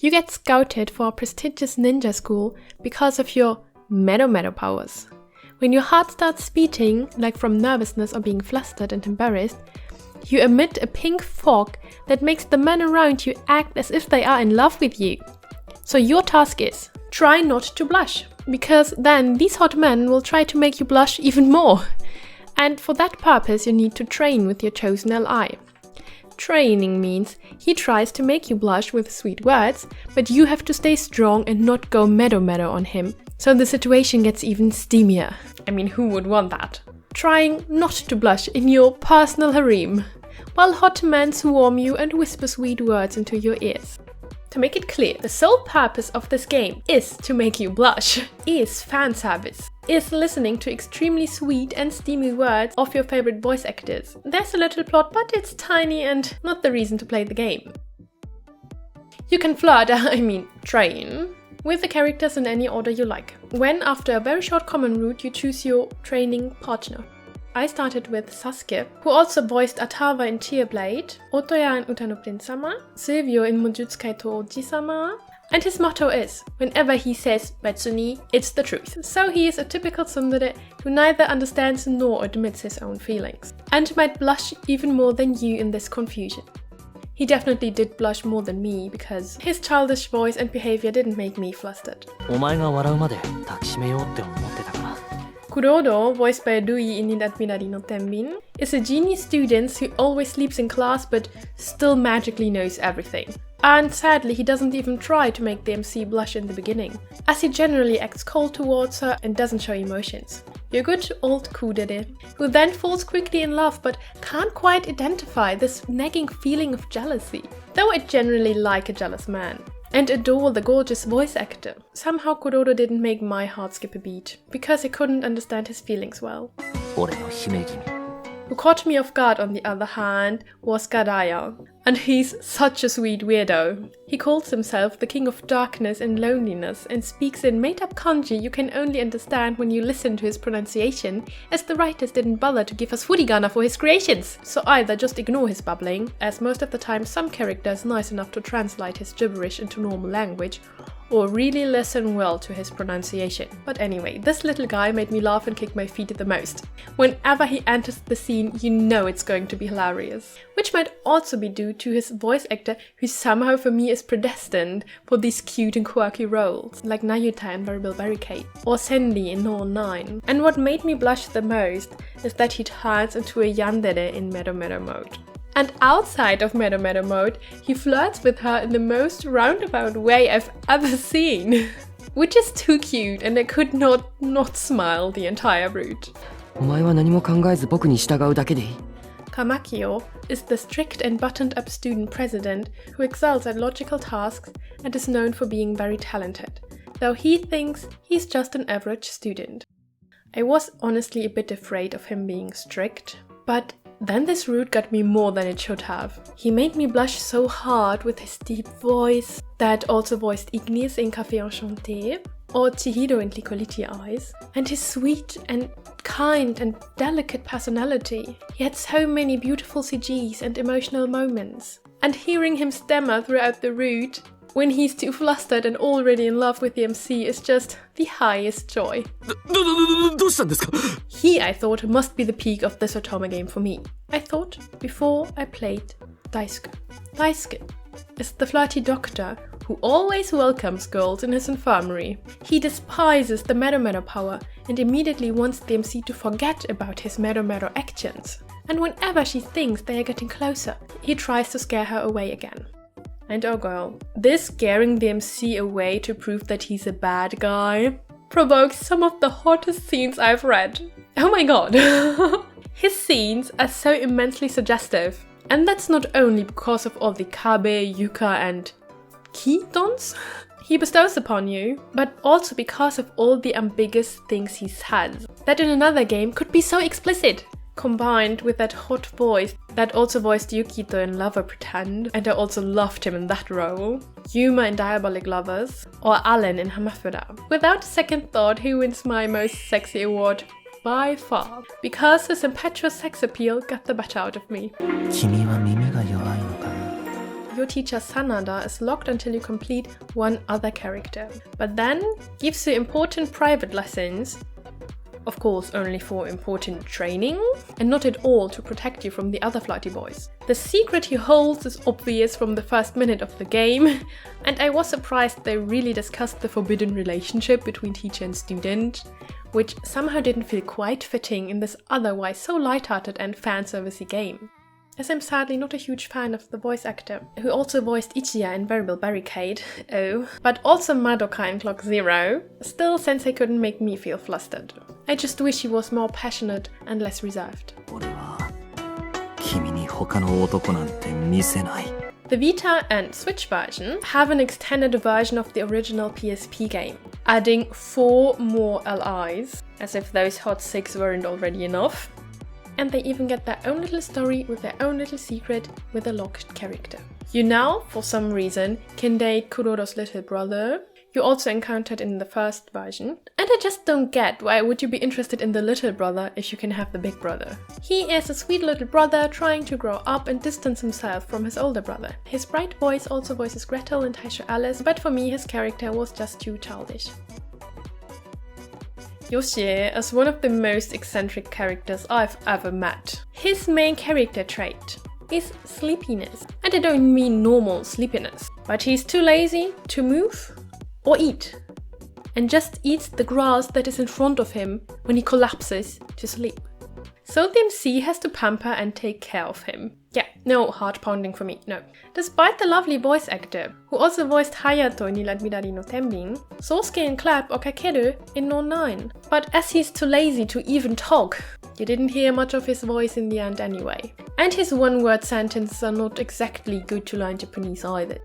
You get scouted for a prestigious ninja school because of your medo powers. When your heart starts beating, like from nervousness or being flustered and embarrassed, you emit a pink fog that makes the men around you act as if they are in love with you. So your task is, try not to blush, because then these hot men will try to make you blush even more. And for that purpose you need to train with your chosen ally. Training means he tries to make you blush with sweet words, but you have to stay strong and not go medo on him. So the situation gets even steamier. I mean, who would want that? Trying not to blush in your personal harem, while hot men swarm you and whisper sweet words into your ears. To make it clear, the sole purpose of this game is to make you blush, is fan service, is listening to extremely sweet and steamy words of your favorite voice actors. There's a little plot, but it's tiny and not the reason to play the game. You can flirt, train, with the characters in any order you like, when after a very short common route you choose your training partner. I started with Sasuke, who also voiced Atawa in Tearblade, Otoya in Uta no Prince-sama, Silvio in Mujutsukai to Oji-sama, and his motto is, whenever he says Betsuni, it's the truth. So he is a typical tsundere who neither understands nor admits his own feelings, and might blush even more than you in this confusion. He definitely did blush more than me, because his childish voice and behavior didn't make me flustered. Kurodo, voiced by Rui in Admirari no Tenbin, is a genius student who always sleeps in class but still magically knows everything. And sadly, he doesn't even try to make the MC blush in the beginning, as he generally acts cold towards her and doesn't show emotions. Your good old kudere, who then falls quickly in love but can't quite identify this nagging feeling of jealousy. Though I generally like a jealous man and adore the gorgeous voice actor, somehow Kurodo didn't make my heart skip a beat, because I couldn't understand his feelings well. Who caught me off guard, on the other hand, was Garaya, and he's such a sweet weirdo. He calls himself the king of darkness and loneliness and speaks in made-up kanji you can only understand when you listen to his pronunciation, as the writers didn't bother to give us furigana for his creations. So either just ignore his babbling, as most of the time some character is nice enough to translate his gibberish into normal language, or really listen well to his pronunciation. But anyway, this little guy made me laugh and kick my feet the most. Whenever he enters the scene, you know it's going to be hilarious. Which might also be due to his voice actor, who somehow for me is predestined for these cute and quirky roles, like Nayuta in Variable Barricade, or Sandy in Norn 9. And what made me blush the most is that he turns into a yandere in Medo mode. And outside of Medo mode, he flirts with her in the most roundabout way I've ever seen. Which is too cute, and I could not smile the entire route. Kamakyo is the strict and buttoned-up student president who excels at logical tasks and is known for being very talented, though he thinks he's just an average student. I was honestly a bit afraid of him being strict, but then this route got me more than it should have. He made me blush so hard with his deep voice, that also voiced Ignis in Café Enchanté, or Chihiro in Licoliti Eyes, and his sweet and kind and delicate personality. He had so many beautiful CGs and emotional moments. And hearing him stammer throughout the route, when he's too flustered and already in love with the MC, is just the highest joy. He, I thought, must be the peak of this otome game for me. I thought before I played Daisuke. Daisuke is the flirty doctor who always welcomes girls in his infirmary. He despises the Medo power and immediately wants the MC to forget about his Medo actions. And whenever she thinks they are getting closer, he tries to scare her away again. And oh girl, this scaring the MC away to prove that he's a bad guy provokes some of the hottest scenes I've read. Oh my god. His scenes are so immensely suggestive. And that's not only because of all the kabe, yuka and ki-dons he bestows upon you, but also because of all the ambiguous things he says that in another game could be so explicit. Combined with that hot voice that also voiced Yukito in Lover Pretend, and I also loved him in that role, Yuma in Diabolic Lovers, or Allen in Hamafura. Without a second thought, he wins my most sexy award by far, because his impetuous sex appeal got the better out of me. your teacher Sanada is locked until you complete one other character, but then gives you important private lessons, of course only for important training, and not at all to protect you from the other flirty boys. The secret he holds is obvious from the first minute of the game, and I was surprised they really discussed the forbidden relationship between teacher and student, which somehow didn't feel quite fitting in this otherwise so lighthearted and fan-servicey game. As I'm sadly not a huge fan of the voice actor, who also voiced Ichiya in Variable Barricade, but also Madoka in Clock Zero, still Sensei couldn't make me feel flustered. I just wish he was more passionate and less reserved. The Vita and Switch version have an extended version of the original PSP game, adding 4 more LIs, as if those hot 6 weren't already enough. And they even get their own little story with their own little secret with a locked character. You now, for some reason, can date Kuroro's little brother, you also encountered in the first version. And I just don't get why would you be interested in the little brother if you can have the big brother. He is a sweet little brother trying to grow up and distance himself from his older brother. His bright voice also voices Gretel and Taisho Alice, but for me his character was just too childish. Yoshie is one of the most eccentric characters I've ever met. His main character trait is sleepiness. And I don't mean normal sleepiness, but he's too lazy to move or eat, and just eats the grass that is in front of him when he collapses to sleep. So the MC has to pamper and take care of him. Yeah, no heart pounding for me, no. Despite the lovely voice actor, who also voiced Hayato in Nilat Midari no Tenbin, Sosuke in Clap or Kakeru in No 9. But as he's too lazy to even talk, you didn't hear much of his voice in the end anyway. And his one-word sentences are not exactly good to learn Japanese either.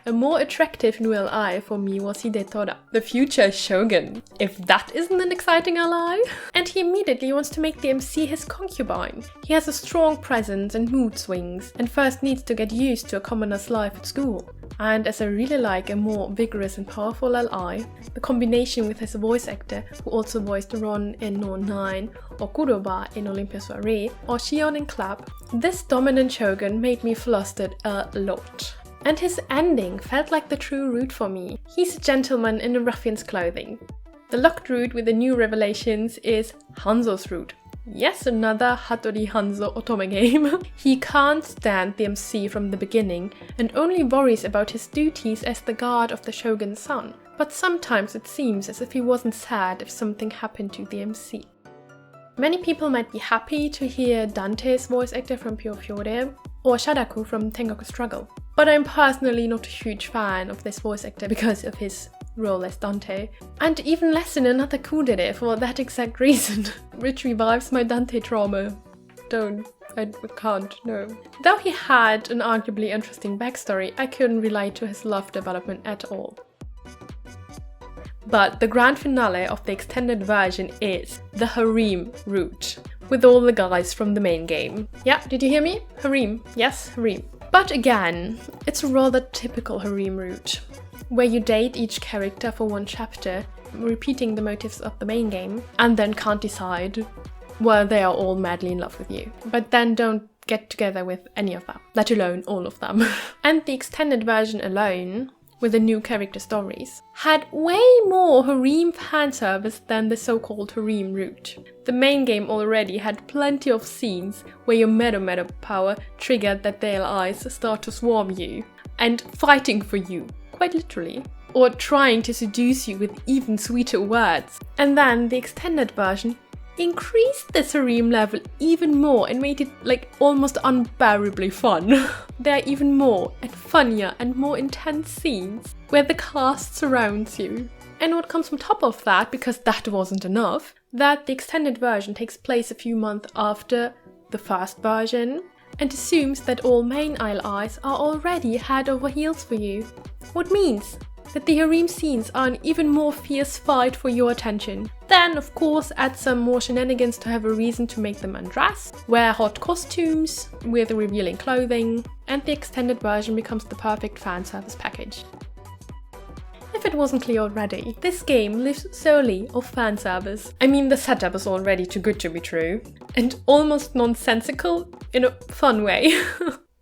A more attractive new ally for me was Hidetora, the future shogun, if that isn't an exciting ally. And he immediately wants to make the MC his concubine. He has a strong presence and mood swings, and first needs to get used to a commoner's life at school. And as I really like a more vigorous and powerful ally, the combination with his voice actor, who also voiced Ron in No 9, or Kuroba in Olympia Soiree, or Shion in Clap, this dominant shogun made me flustered a lot. And his ending felt like the true route for me. He's a gentleman in a ruffian's clothing. The locked route with the new revelations is Hanzo's route. Yes, another Hattori Hanzo otome game. He can't stand the MC from the beginning and only worries about his duties as the guard of the shogun's son. But sometimes it seems as if he wasn't sad if something happened to the MC. Many people might be happy to hear Dante's voice actor from Pure Fiore or Shadaku from Tengoku Struggle. But I'm personally not a huge fan of this voice actor because of his role as Dante, and even less in another kudere for that exact reason, which revives my Dante trauma. I can't, no. Though he had an arguably interesting backstory, I couldn't relate to his love development at all. But the grand finale of the extended version is the Harem route, with all the guys from the main game. Yeah, did you hear me? Harem. Yes, Harem. But again, it's a rather typical harem route, where you date each character for one chapter, repeating the motives of the main game, and then can't decide whether they are all madly in love with you. But then don't get together with any of them, let alone all of them. And the extended version alone, with the new character stories, had way more harem fanservice than the so-called harem route. The main game already had plenty of scenes where your meta power triggered that their eyes start to swarm you, and fighting for you, quite literally, or trying to seduce you with even sweeter words. And then the extended version increased the harem level even more and made it like almost unbearably fun. There are even more and funnier and more intense scenes where the cast surrounds you. And what comes on top of that, because that wasn't enough, that the extended version takes place a few months after the first version and assumes that all main allies are already head over heels for you. What means that the harem scenes are an even more fierce fight for your attention. Then, of course, add some more shenanigans to have a reason to make them undress, wear hot costumes with revealing clothing, and the extended version becomes the perfect fan service package. If it wasn't clear already, this game lives solely off fan service. I mean, the setup is already too good to be true, and almost nonsensical in a fun way.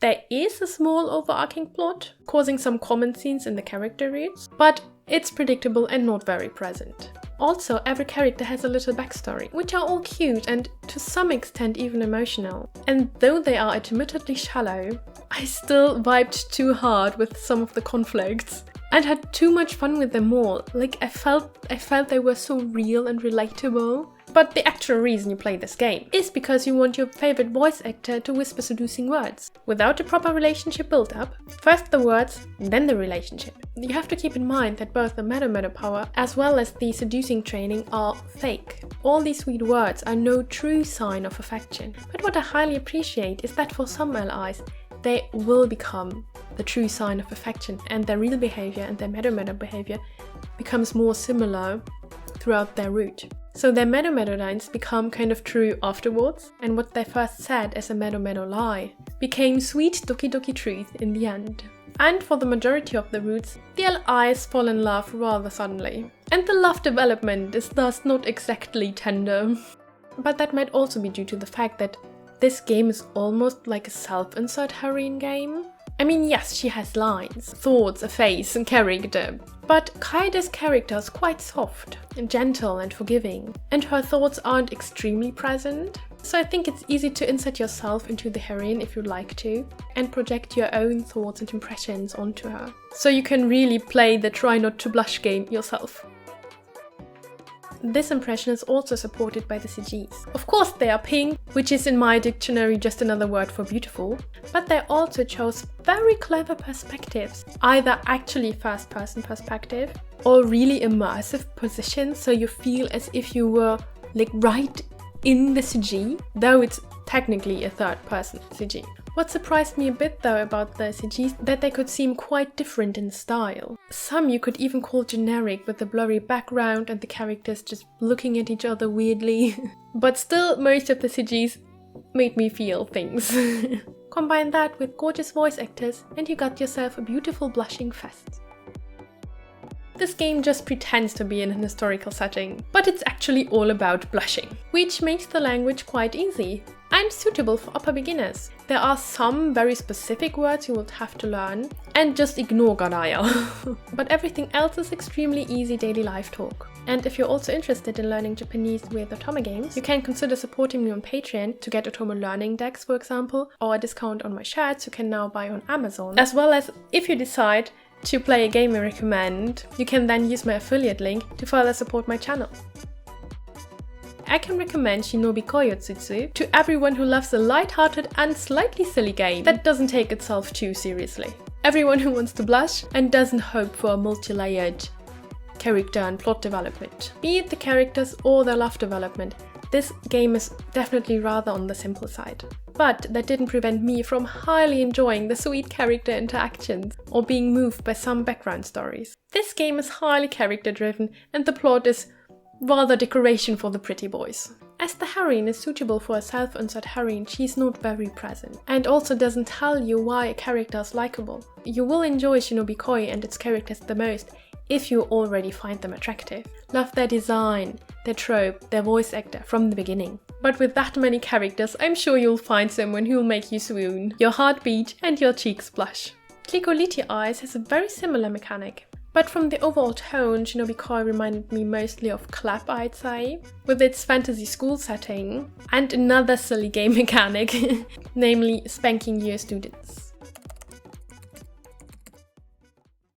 There is a small overarching plot, causing some common scenes in the character roots, but it's predictable and not very present. Also, every character has a little backstory, which are all cute and to some extent even emotional. And though they are admittedly shallow, I still vibed too hard with some of the conflicts and had too much fun with them all. Like, I felt they were so real and relatable. But the actual reason you play this game is because you want your favorite voice actor to whisper seducing words. Without a proper relationship built up, first the words, then the relationship. You have to keep in mind that both the meta power as well as the seducing training are fake. All these sweet words are no true sign of affection. But what I highly appreciate is that for some LIs, they will become the true sign of affection, and their real behavior and their meta behavior becomes more similar throughout their route. So their meta lines become kind of true afterwards, and what they first said as a meta lie became sweet doki truth in the end. And for the majority of the routes, the LIs fall in love rather suddenly. And the love development is thus not exactly tender. But that might also be due to the fact that this game is almost like a self-insert heroine game. I mean, yes, she has lines, thoughts, a face and character, but Kaede's character is quite soft and gentle and forgiving, and her thoughts aren't extremely present. So I think it's easy to insert yourself into the heroine if you like to, and project your own thoughts and impressions onto her. So you can really play the try not to blush game yourself. This impression is also supported by the CGs. Of course they are pink, which is in my dictionary just another word for beautiful, but they also chose very clever perspectives, either actually first-person perspective or really immersive positions, so you feel as if you were like right in the CG, though it's technically a third-person CG. What surprised me a bit though about the CGs, that they could seem quite different in style. Some you could even call generic, with the blurry background and the characters just looking at each other weirdly. But still, most of the CGs made me feel things. Combine that with gorgeous voice actors and you got yourself a beautiful blushing fest. This game just pretends to be in an historical setting, but it's actually all about blushing, which makes the language quite easy and suitable for upper beginners. There are some very specific words you will have to learn, and just ignore Ganaya. But everything else is extremely easy daily life talk. And if you're also interested in learning Japanese with otome games, you can consider supporting me on Patreon to get otome learning decks, for example, or a discount on my shirts you can now buy on Amazon. As well as, if you decide to play a game I recommend, you can then use my affiliate link to further support my channel. I can recommend Shinobi Koi Utsutsu to everyone who loves a light-hearted and slightly silly game that doesn't take itself too seriously. Everyone who wants to blush and doesn't hope for a multi-layered character and plot development. Be it the characters or their love development, this game is definitely rather on the simple side. But that didn't prevent me from highly enjoying the sweet character interactions or being moved by some background stories. This game is highly character driven and the plot is rather decoration for the pretty boys. As the heroine is suitable for a self-insert heroine, she's not very present and also doesn't tell you why a character is likable. You will enjoy Shinobi Koi and its characters the most if you already find them attractive. Love their design, their trope, their voice actor from the beginning. But with that many characters, I'm sure you'll find someone who'll make you swoon, your heart beat and your cheeks blush. Clicoliti Eyes has a very similar mechanic. But from the overall tone, Shinobi Koi reminded me mostly of Clap, I'd say, with its fantasy school setting and another silly game mechanic, namely spanking your students.